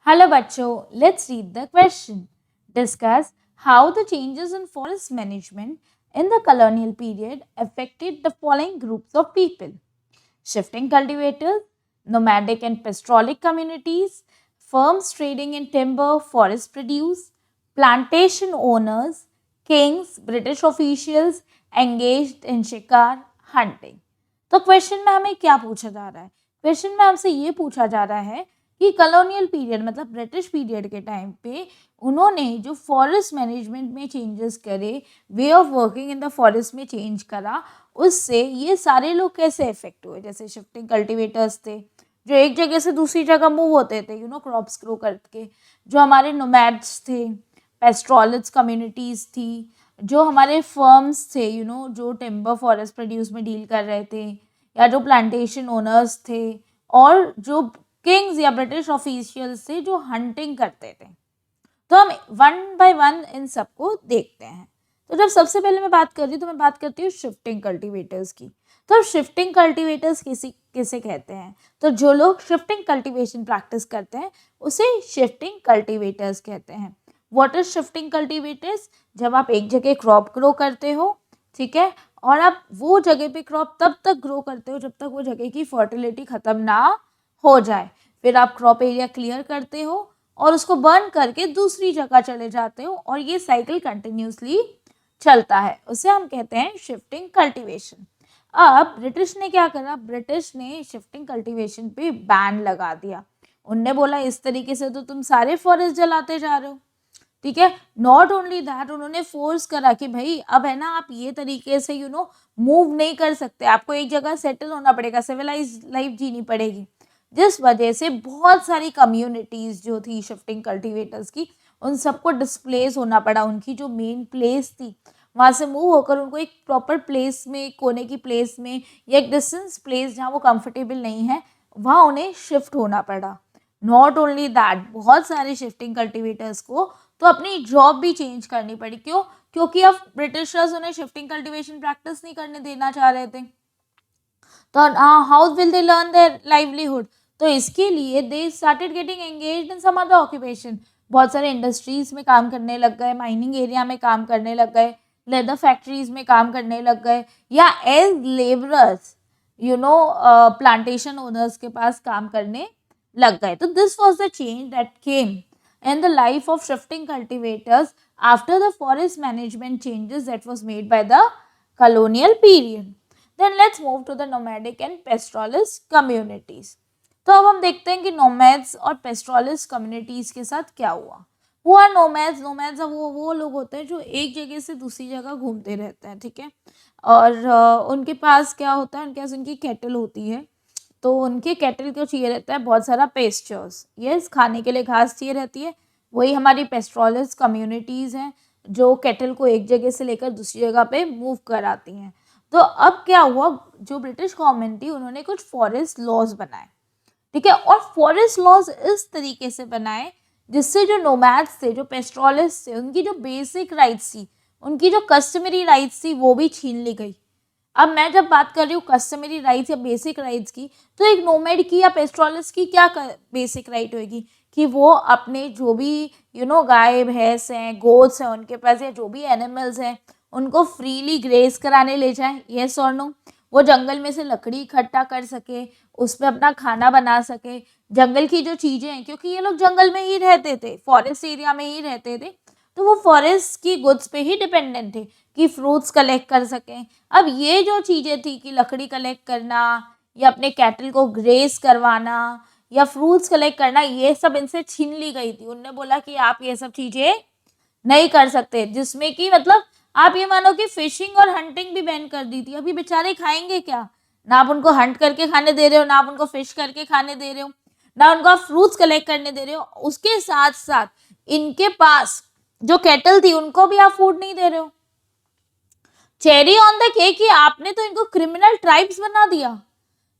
Hello बच्चों, let's read the question. Discuss how the changes in forest management in the colonial period affected the following groups of people. Shifting cultivators, nomadic and pastoralic communities, firms trading in timber, forest produce, plantation owners, kings, British officials engaged in शिकार, hunting. तो question में हमें क्या पूछा जा रहा है? Question में हमसे ये पूछा जा रहा है कि कॉलोनियल पीरियड मतलब ब्रिटिश पीरियड के टाइम पे उन्होंने जो फॉरेस्ट मैनेजमेंट में चेंजेस करे, way of working in the forest में चेंज करा, उससे ये सारे लोग कैसे इफेक्ट हुए. जैसे शिफ्टिंग कल्टिवेटर्स थे जो एक जगह से दूसरी जगह मूव होते थे, क्रॉप्स ग्रो करके. जो हमारे नोमैड्स थे, पेस्ट्रोलिट्स कम्युनिटीज़ थी, जो हमारे फर्म्स थे, जो टिम्बर फॉरेस्ट प्रोड्यूस में डील कर रहे थे, या जो प्लांटेशन ओनर्स थे, और जो किंग्स या ब्रिटिश ऑफिशियल्स थे जो हंटिंग करते थे. तो हम वन बाय वन इन सबको देखते हैं. तो जब सबसे पहले मैं बात कर रही हूँ तो मैं बात करती हूँ शिफ्टिंग कल्टीवेटर्स की. तो शिफ्टिंग कल्टीवेटर्स किसे कहते हैं? तो जो लोग शिफ्टिंग कल्टीवेशन प्रैक्टिस करते हैं उसे शिफ्टिंग कल्टीवेटर्स कहते हैं. What is shifting cultivators? जब आप एक जगह क्रॉप ग्रो करते हो, ठीक है, और आप वो जगह पे क्रॉप तब तक ग्रो करते हो जब तक वो जगह की फर्टिलिटी खत्म ना हो जाए. फिर आप क्रॉप एरिया क्लियर करते हो और उसको बर्न करके दूसरी जगह चले जाते हो, और ये साइकिल कंटिन्यूसली चलता है. उसे हम कहते हैं शिफ्टिंग कल्टीवेशन. अब ब्रिटिश ने क्या करा? ब्रिटिश ने शिफ्टिंग कल्टीवेशन पे बैन लगा दिया. उनने बोला इस तरीके से तो तुम सारे फॉरेस्ट जलाते जा रहे हो. ठीक है, नॉट ओनली दैट, उन्होंने फोर्स करा कि भाई अब है ना, आप ये तरीके से मूव नहीं कर सकते, आपको एक जगह सेटल होना पड़ेगा, सिविलाइज लाइफ जीनी पड़ेगी. जिस वजह से बहुत सारी कम्युनिटीज जो थी शिफ्टिंग कल्टीवेटर्स की, उन सबको डिस्प्लेस होना पड़ा. उनकी जो मेन प्लेस थी वहाँ से मूव होकर उनको एक प्रॉपर प्लेस में, एक कोने की प्लेस में, या एक डिस्टेंस प्लेस जहाँ वो कंफर्टेबल नहीं है, वहाँ उन्हें शिफ्ट होना पड़ा. नॉट ओनली दैट, बहुत सारे शिफ्टिंग कल्टीवेटर्स को तो अपनी जॉब भी चेंज करनी पड़ी. क्यों? क्योंकि अब ब्रिटिशर्स उन्हें शिफ्टिंग कल्टीवेशन प्रैक्टिस नहीं करने देना चाह रहे थे. तो how will they learn their livelihood? तो इसके लिए they started getting engaged in some other occupation. बहुत सारे इंडस्ट्रीज में काम करने लग गए, माइनिंग एरिया में काम करने लग गए, लेदर फैक्ट्रीज में काम करने लग गए, या एज लेबरर्स प्लांटेशन ओनर्स के पास काम करने लग गए. तो this was the change that came in the life of shifting cultivators after the forest management changes that was made by the colonial period. Then let's move to the nomadic and pastoralist communities. तो अब हम देखते हैं कि nomads और पेस्ट्रोलिस्ट communities के साथ क्या हुआ. हुआ नोमैड्स. नोमैड्स अब वो लोग होते हैं जो एक जगह से दूसरी जगह घूमते रहते हैं, ठीक है, और उनके पास क्या होता है, उनके पास उनकी कैटल होती है. तो उनके कैटल को चाहिए रहता है बहुत सारा पेस्चर्स. यस, खाने के लिए घास चाहिए रहती है. वही हमारी पेस्ट्रोलिस्ट कम्युनिटीज़ हैं जो कैटल को एक जगह से लेकर दूसरी जगह पे मूव कराती हैं. तो अब क्या हुआ, जो ब्रिटिश गवर्नमेंट थी उन्होंने कुछ फॉरेस्ट लॉज बनाए, ठीक है, और फॉरेस्ट लॉज इस तरीके से बनाए जिससे जो नोमैड्स थे, जो पेस्ट्रोलिस्ट थे, उनकी जो बेसिक राइट्स थी, उनकी जो कस्टमरी राइट्स थी, वो भी छीन ली गई. अब मैं जब बात कर रही हूँ कस्टमरी राइट्स या बेसिक राइट्स की, तो एक नोमैड की या पेस्ट्रोलिस्ट की क्या बेसिक राइट होगी कि वो अपने जो भी गाय भैंस हैं, गोट्स हैं उनके पास, या जो भी एनिमल्स हैं उनको फ्रीली ग्रेस कराने ले जाएं. येस और नो? वो जंगल में से लकड़ी इकट्ठा कर सके, उस पर अपना खाना बना सके, जंगल की जो चीज़ें हैं, क्योंकि ये लोग जंगल में ही रहते थे, फॉरेस्ट एरिया में ही रहते थे, तो वो फॉरेस्ट की गुड्स पे ही डिपेंडेंट थे कि फ्रूट्स कलेक्ट कर सकें. अब ये जो चीज़ें थी कि लकड़ी कलेक्ट करना, या अपने कैटल को ग्रेस करवाना, या फ्रूट्स कलेक्ट करना, ये सब इनसे छीन ली गई थी. उनने बोला कि आप ये सब चीज़ें नहीं कर सकते, जिसमें कि मतलब आप ये मानो कि फिशिंग और हंटिंग भी बैन कर दी थी. अभी बेचारे खाएंगे क्या? ना आप उनको हंट करके खाने दे रहे हो, ना आप उनको फिश करके खाने दे रहे हो, ना उनको आप फ्रूट्स कलेक्ट करने दे रहे हो. उसके साथ साथ इनके पास जो कैटल थी उनको भी आप फूड नहीं दे रहे हो. चेरी ऑन द केक कि आपने तो इनको क्रिमिनल ट्राइब्स बना दिया.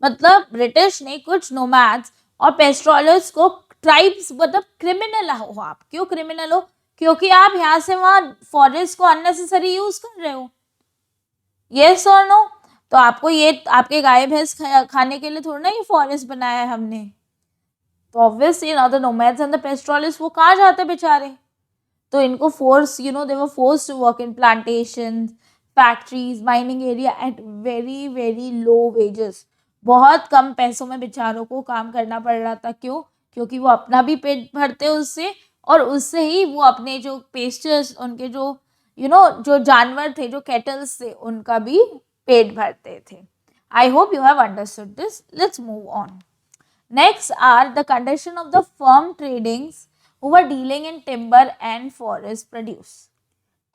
मतलब ब्रिटिश ने कुछ नोमैड्स और पेस्ट्रोलर्स को ट्राइब्स, मतलब क्रिमिनल हो आप. क्यों क्रिमिनल हो? क्योंकि आप यहाँ से वहाँ फॉरेस्ट को अननेसेसरी यूज कर रहे हो. यस और नो? तो आपको ये आपके गाय भैंस खाने के लिए थोड़ा ना ये फॉरेस्ट बनाया है हमने. तो ऑब्वियसली ना the nomads and the pastoralist वो कहाँ जाते बेचारे, तो इनको force they were force to work in plantation, factories, mining area at very very low wages. बहुत कम पैसों में बेचारों को काम करना पड़ रहा था। क्यों? क्योंकि वो अपना भी पेट भरते उससे, और उससे ही वो अपने जो पेस्टर्स, उनके जो जो जानवर थे, जो कैटल्स थे, उनका भी पेट भरते थे। I hope you have understood this. Let's move on. Next are the condition of the firm tradings who were dealing in timber and forest produce.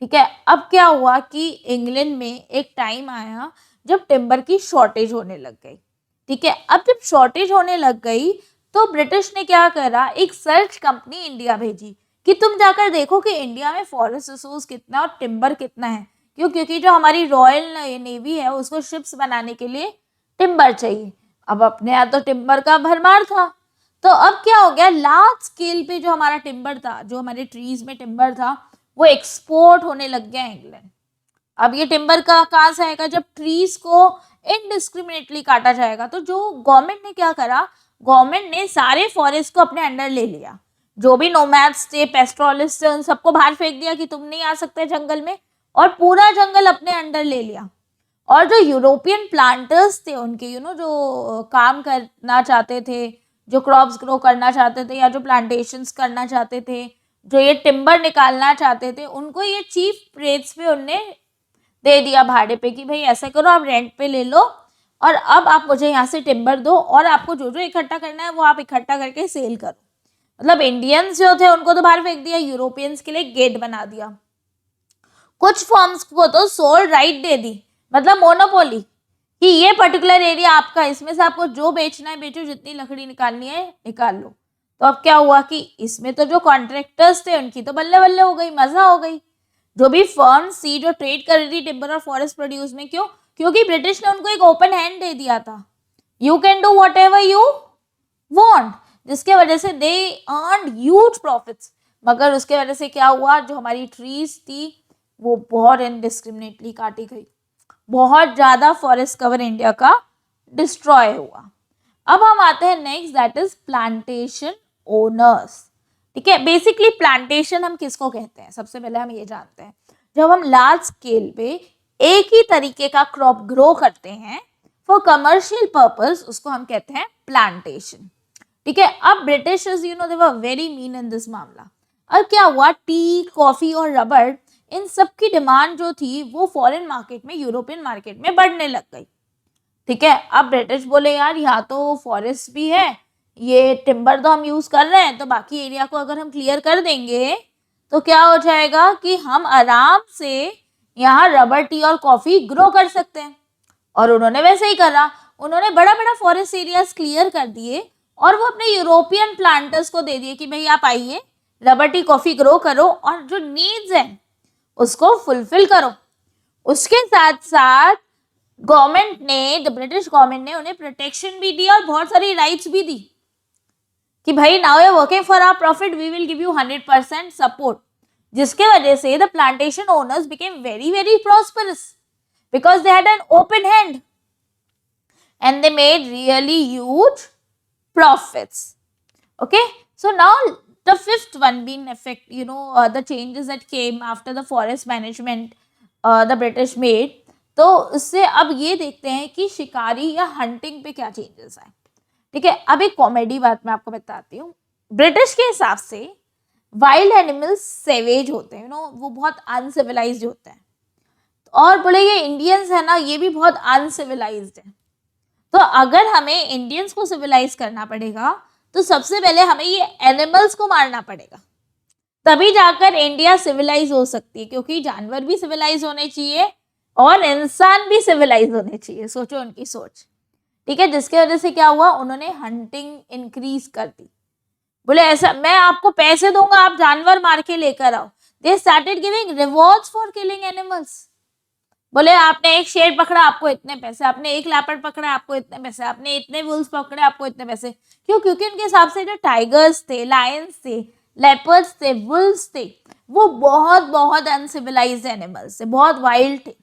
ठीक है, अब क्या हुआ कि इंग्लैंड में एक टाइम आया जब टिम्बर की शॉर्टेज होने लग गई। ठीक है, अब जब शॉर्टेज होने लग गई तो ब्रिटिश ने क्या करा, एक सर्च कंपनी इंडिया भेजी कि तुम जाकर देखो कि इंडिया में फॉरेस्ट रिसोर्स कितना और टिम्बर कितना है। क्यों? क्योंकि जो हमारी रॉयल नेवी है उसको शिप्स बनाने के लिए टिम्बर चाहिए। अब अपने यहाँ तो टिम्बर का भरमार था, तो अब क्या हो गया, लार्ज स्केल पे जो हमारा टिम्बर था, जो हमारे ट्रीज में टिम्बर था, वो एक्सपोर्ट होने लग गया इंग्लैंड। अब ये टिम्बर का कहाँ से आएगा, जब ट्रीज को इनडिस्क्रिमिनेटली काटा जाएगा। तो जो गवर्नमेंट ने क्या करा, गवर्नमेंट ने सारे फॉरेस्ट को अपने अंडर ले लिया। जो भी नोमैड्स थे, पेस्ट्रोलिस्ट थे, उन सबको बाहर फेंक दिया कि तुम नहीं आ सकते जंगल में, और पूरा जंगल अपने अंडर ले लिया। और जो यूरोपियन प्लांटर्स थे, उनके जो काम करना चाहते थे, जो क्रॉप्स ग्रो करना चाहते थे, या जो प्लांटेशंस करना चाहते थे, जो ये टिम्बर निकालना चाहते थे, उनको ये चीप रेट्स पे उनने दे दिया भाड़े पे कि भाई ऐसा करो, आप रेंट पे ले लो और अब आप मुझे यहाँ से टिम्बर दो, और आपको जो जो इकट्ठा करना है वो आप इकट्ठा करके सेल करो। मतलब इंडियंस जो थे उनको तो बाहर फेंक दिया, यूरोपियंस के लिए गेट बना दिया। कुछ फर्म्स को तो सोल राइट दे दी, मतलब मोनोपोली, कि ये पर्टिकुलर एरिया आपका, इसमें से आपको जो बेचना है बेचो, जितनी लकड़ी निकालनी है निकाल लो। तो अब क्या हुआ कि इसमें तो जो कॉन्ट्रैक्टर्स थे उनकी तो बल्ले बल्ले हो गई, मजा हो गई। जो भी फर्म्स थी जो ट्रेड कर रही थी टिम्बर और फॉरेस्ट प्रोड्यूस में, क्यों? क्योंकि ब्रिटिश ने उनको एक ओपन हैंड दे दिया था, you can do what ever you want, जिसके वजह से दे अर्न ह्यूज प्रॉफिट्स। मगर उसके वजह से क्या हुआ, जो हमारी ट्रीज थी वो बहुत इनडिस्क्रिमिनेटली काटी गई, बहुत ज्यादा फॉरेस्ट कवर इंडिया का डिस्ट्रॉय हुआ। अब हम आते हैं next, that is plantation owners. ठीक है, बेसिकली प्लांटेशन हम किसको कहते हैं, सबसे पहले हम ये जानते हैं, जब हम लार्ज स्केल पे एक ही तरीके का क्रॉप ग्रो करते हैं फॉर कमर्शियल पर्पस, उसको हम कहते हैं प्लांटेशन। ठीक है, अब British they were very mean in this मामला। अब क्या हुआ, टी, कॉफी और रबर, इन सब की डिमांड जो थी वो फॉरेन मार्केट में, यूरोपियन मार्केट में बढ़ने लग गई। ठीक है, अब ब्रिटिश बोले यार यहाँ तो फॉरेस्ट भी है, ये टिम्बर तो हम यूज कर रहे हैं, तो बाकी एरिया को अगर हम क्लियर कर देंगे तो क्या हो जाएगा कि हम आराम से यहाँ रबर, टी और कॉफी ग्रो कर सकते हैं। और उन्होंने वैसे ही करा, उन्होंने बड़ा बड़ा फॉरेस्ट एरियाज क्लियर कर दिए और वो अपने यूरोपियन प्लांटर्स को दे दिए कि भाई आप आइए, रबर, टी, कॉफी ग्रो करो और जो नीड्स हैं उसको फुलफिल करो। उसके साथ साथ गवर्नमेंट ने, द ब्रिटिश गवर्नमेंट ने उन्हें प्रोटेक्शन भी दी और बहुत सारी राइट्स भी दी कि भाई now you working for our profit, we will give you 100% support. जिसके वजह से the plantation owners became very very prosperous because they had an open hand and they made really huge profits. Okay, so now the fifth one being effect, the changes that came after the forest management the British made. तो उससे अब ये देखते हैं कि शिकारी या hunting पे क्या चेंजेस आए। ठीक है, अब एक कॉमेडी बात मैं आपको बताती हूँ। ब्रिटिश के हिसाब से वाइल्ड एनिमल्स सेवेज होते हैं, वो बहुत अनसिविलाइज्ड होते हैं, और बोले ये इंडियंस है ना, ये भी बहुत अनसिविलाइज्ड है। तो अगर हमें इंडियंस को सिविलाइज करना पड़ेगा तो सबसे पहले हमें ये एनिमल्स को मारना पड़ेगा, तभी जाकर इंडिया सिविलाइज हो सकती है, क्योंकि जानवर भी सिविलाइज होने चाहिए और इंसान भी सिविलाइज होने चाहिए। सोचो उनकी सोच। ठीक है, जिसके वजह से क्या हुआ, उन्होंने हंटिंग इंक्रीज कर दी। बोले ऐसा मैं आपको पैसे दूंगा, आप जानवर मार के लेकर आओ। They started giving rewards for killing animals. बोले आपने एक शेर पकड़ा, आपको इतने पैसे, आपने एक लेपर्ड पकड़ा, आपको इतने पैसे, आपने इतने वुल्स पकड़े, आपको इतने पैसे। क्यों? क्योंकि उनके हिसाब से जो टाइगर्स थे, लायंस थे, लेपर्ड्स थे, वुल्स थे, वो बहुत बहुत अनसिविलाइज्ड एनिमल्स थे, बहुत वाइल्ड थे।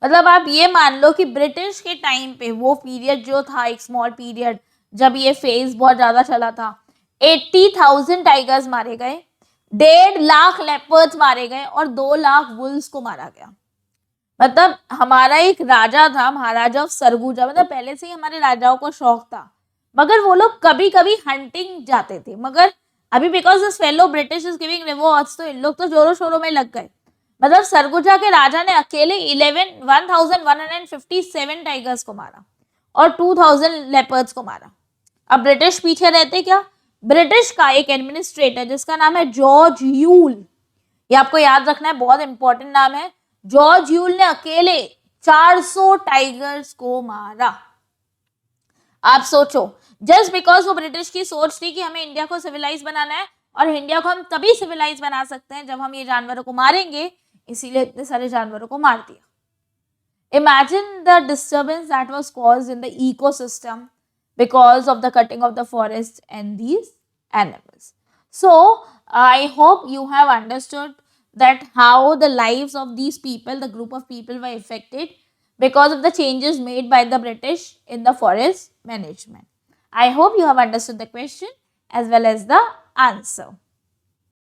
मतलब आप ये मान लो कि ब्रिटिश के टाइम पे वो पीरियड जो था, एक स्मॉल पीरियड जब ये फेज बहुत ज्यादा चला था, 80,000 टाइगर्स मारे गए, 1.5 लाख लेपर्ड्स मारे गए और 2 लाख वुल्स को मारा गया। मतलब हमारा एक राजा था, महाराजा ऑफ सरगुजा, मतलब पहले से ही हमारे राजाओं को शौक था, मगर वो लोग कभी कभी हंटिंग जाते थे, मगर अभी because this fellow British is giving rewards तो इन लोग तो जोरों शोरों में लग गए। मतलब सरगुजा के राजा ने अकेले 1157 टाइगर्स को मारा और 2000 लेपर्ड्स को मारा। अब ब्रिटिश पीछे रहते क्या? ब्रिटिश का एक एडमिनिस्ट्रेटर जिसका नाम है जॉर्ज यूल, ये आपको याद रखना है, बहुत इंपॉर्टेंट नाम है। जॉर्ज यूल ने अकेले 400 टाइगर्स को मारा। आप सोचो, जस्ट बिकॉज वो ब्रिटिश की सोच थी कि हमें इंडिया को सिविलाइज बनाना है और इंडिया को हम तभी सिविलाइज बना सकते हैं जब हम ये जानवरों को मारेंगे, इसीलिए इतने सारे जानवरों को मार दिया। Imagine the disturbance that was caused in the ecosystem because of the cutting of the forest and these animals. So, I hope you have understood that how the lives of these people, the group of people were affected because of the changes made by the British in the forest management. I hope you have understood the question as well as the answer.